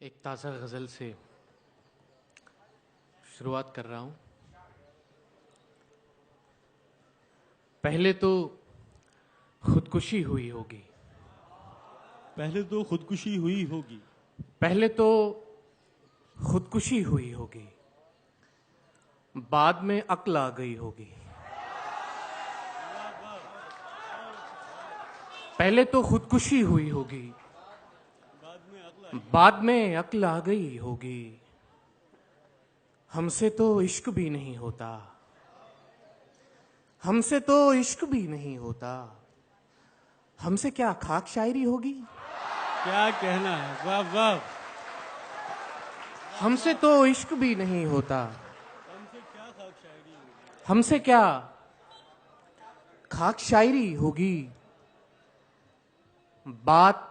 एक ताज़ा गज़ल से शुरुआत कर रहा हूँ। पहले तो खुदकुशी हुई होगी, पहले तो खुदकुशी हुई होगी, पहले तो खुदकुशी हुई होगी, बाद में अक्ल आ गई होगी। पहले तो खुदकुशी हुई होगी, बाद में अक्ल आ गई होगी। हमसे तो इश्क भी नहीं होता, हमसे तो इश्क भी नहीं होता। हमसे क्या खाक शायरी होगी। क्या कहना है, वाह वाह। हमसे तो इश्क भी नहीं होता, हमसे क्या खाक शायरी होगी। हमसे क्या खाक शायरी होगी। बात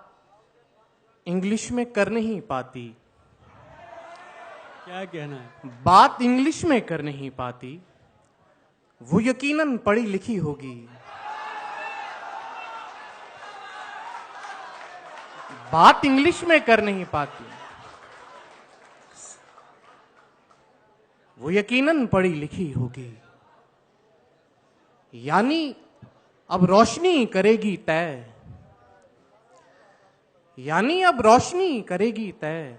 इंग्लिश में कर नहीं पाती, क्या कहना है, बात इंग्लिश में कर नहीं पाती। वो यकीनन पढ़ी लिखी होगी। बात इंग्लिश में कर नहीं पाती, वो यकीनन पढ़ी लिखी होगी। यानी अब रोशनी करेगी तय, यानी अब रोशनी करेगी तय,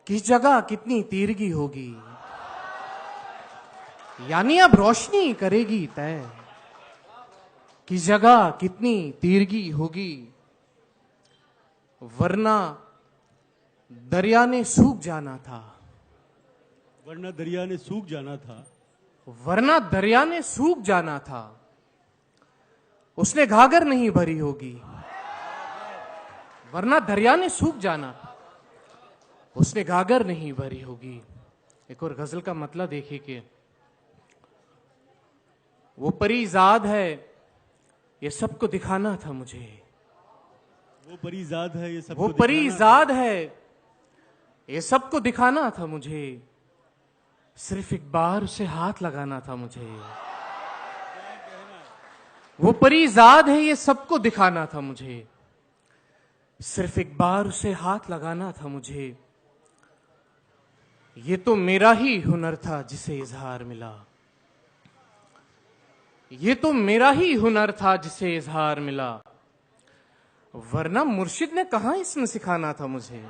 किस जगह कितनी तीरगी होगी। यानी अब रोशनी करेगी तय, किस जगह कितनी तीरगी होगी। वरना दरिया ने सूख जाना था, वरना दरिया ने सूख जाना था। वरना दरिया ने सूख जाना था। उसने घाघर नहीं भरी होगी, वरना दरिया ने सूख जाना था। उसने घाघर नहीं भरी होगी। एक और गजल का मतलब देखिए कि वो परीजाद है, ये सबको दिखाना था मुझे। वो परीजाद है, ये सबको वो दिखाना परीजाद है, ये सबको दिखाना था मुझे। सिर्फ एक बार उसे हाथ लगाना था मुझे। वो परीजाद है, ये सबको दिखाना था मुझे। सिर्फ एक बार उसे हाथ लगाना था मुझे। ये तो मेरा ही हुनर था जिसे इजहार मिला, ये तो मेरा ही हुनर था जिसे इजहार मिला। वरना मुर्शिद ने कहां इसमें सिखाना था मुझे।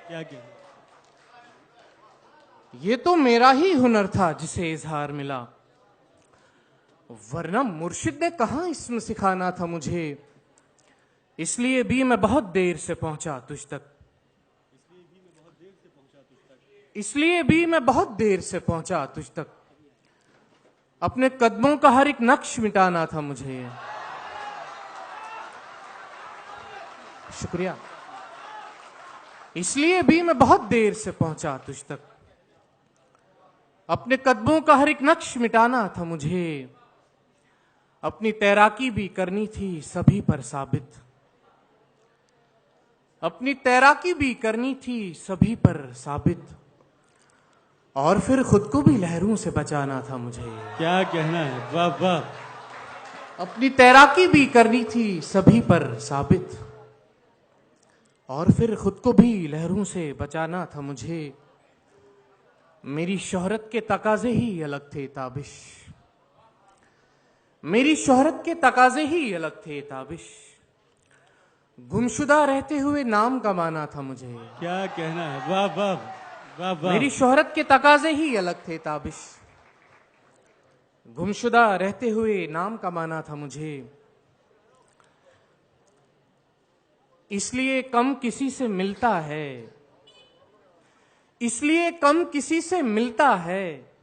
क्या कहना, ये तो मेरा ही हुनर था जिसे इजहार मिला। वरना मुर्शिद ने कहां इसमें सिखाना था मुझे। इसलिए भी मैं बहुत देर से पहुंचा तुझ तक, इसलिए भी मैं बहुत देर से पहुंचा तुझ तक। अपने कदमों का हर एक नक्श मिटाना था मुझे। शुक्रिया। इसलिए भी मैं बहुत देर से पहुंचा तुझ तक। अपने कदमों का हर एक नक्श मिटाना था मुझे। अपनी तैराकी भी करनी थी सभी पर साबित, अपनी तैराकी भी करनी थी सभी पर साबित। और फिर खुद को भी लहरों से बचाना था मुझे। क्या कहना है, वाह वाह। अपनी तैराकी भी करनी थी सभी पर साबित, और फिर खुद को भी लहरों से बचाना था मुझे। मेरी शोहरत के तकाजे ही अलग थे ताबिश, मेरी शोहरत के तकाजे ही अलग थे ताबिश। गुमशुदा रहते हुए नाम कमाना था मुझे। क्या कहना है, वाह वाह वाह वाह। मेरी शोहरत के तकाजे ही अलग थे ताबिश। गुमशुदा रहते हुए नाम कमाना था मुझे। इसलिए कम किसी से मिलता है, इसलिए कम किसी से मिलता है।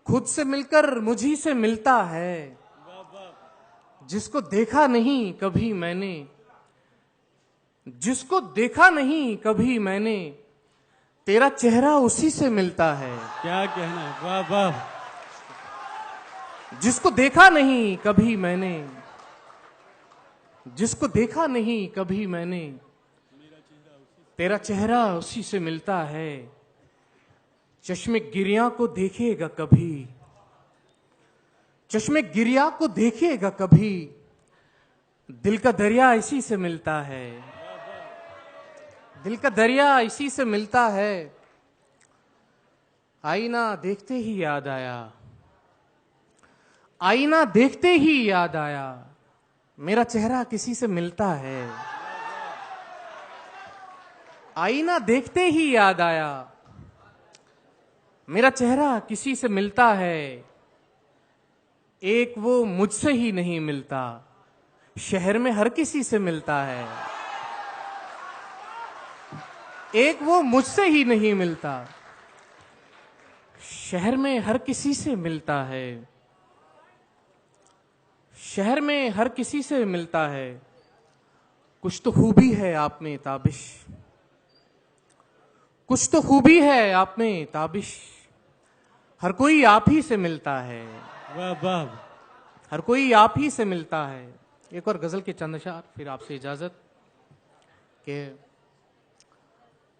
खुद से मिलकर मुझी से मिलता है। जिसको देखा नहीं कभी मैंने, जिसको देखा नहीं कभी मैंने, तेरा चेहरा उसी से मिलता है। क्या कहना है, वाह वाह। जिसको देखा नहीं कभी मैंने, जिसको देखा नहीं कभी मैंने, तेरा चेहरा उसी से मिलता है। चश्मे गिरिया को देखेगा कभी, चश्मे गिरिया को देखेगा कभी, दिल का दरिया इसी से मिलता है। दिल का दरिया इसी से मिलता है, आईना देखते ही याद आया, आईना देखते ही याद आया, मेरा चेहरा किसी से मिलता है। आईना देखते ही याद आया, मेरा चेहरा किसी से मिलता है। एक वो मुझसे ही नहीं मिलता, शहर में हर किसी से मिलता है। एक वो मुझसे ही नहीं मिलता, शहर में हर किसी से मिलता है। शहर में हर किसी से मिलता है। कुछ तो खूबी है आप में ताबिश, कुछ तो खूबी है आप में ताबिश, हर कोई आप ही से मिलता है। वाह वाह। हर कोई आप ही से मिलता है। एक और गजल के चंद अशार, फिर आपसे इजाजत के।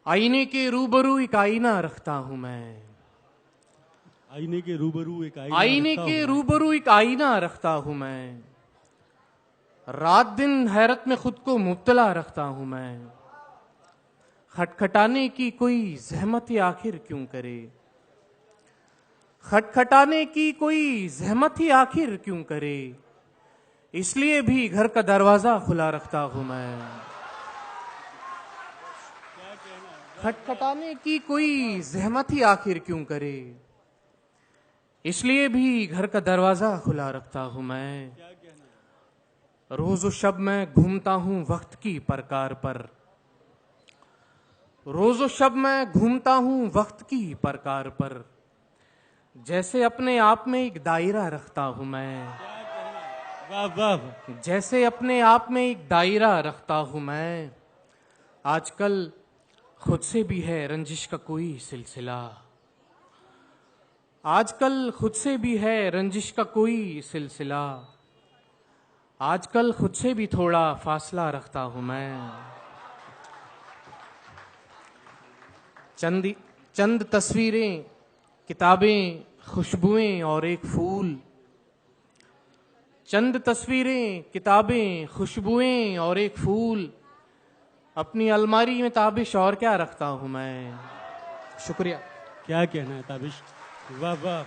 आईने के रूबरू एक आईना रखता हूं मैं, आईने के रूबरू एक आईने रखता के हूं। रूबरू एक आईना रखता हूं मैं, रात दिन हैरत में खुद को मुब्तला रखता हूं मैं। खटखटाने की कोई जहमत ही आखिर क्यों करे, खटखटाने की कोई जहमत ही आखिर क्यों करे, इसलिए भी घर का दरवाजा खुला रखता हूं मैं। खटखटाने की कोई जहमत ही आखिर क्यों करे, इसलिए भी घर का दरवाजा खुला रखता हूं मैं। रोज़ो शब मैं घूमता हूं वक्त की परकार पर, रोज़ो शब मैं घूमता हूं वक्त की परकार पर, जैसे अपने आप में एक दायरा रखता हूं मैं। वाह वाह। जैसे अपने आप में एक दायरा रखता हूं मैं। आजकल खुद से भी है रंजिश का कोई सिलसिला, आजकल खुद से भी है रंजिश का कोई सिलसिला, आजकल खुद से भी थोड़ा फासला रखता हूं मैं। चंद तस्वीरें, किताबें, खुशबुएं और एक फूल, चंद तस्वीरें, किताबें, खुशबुएं और एक फूल, अपनी अलमारी में ताबिश और क्या रखता हूं मैं। शुक्रिया। क्या कहना है ताबिश, वाह वाह।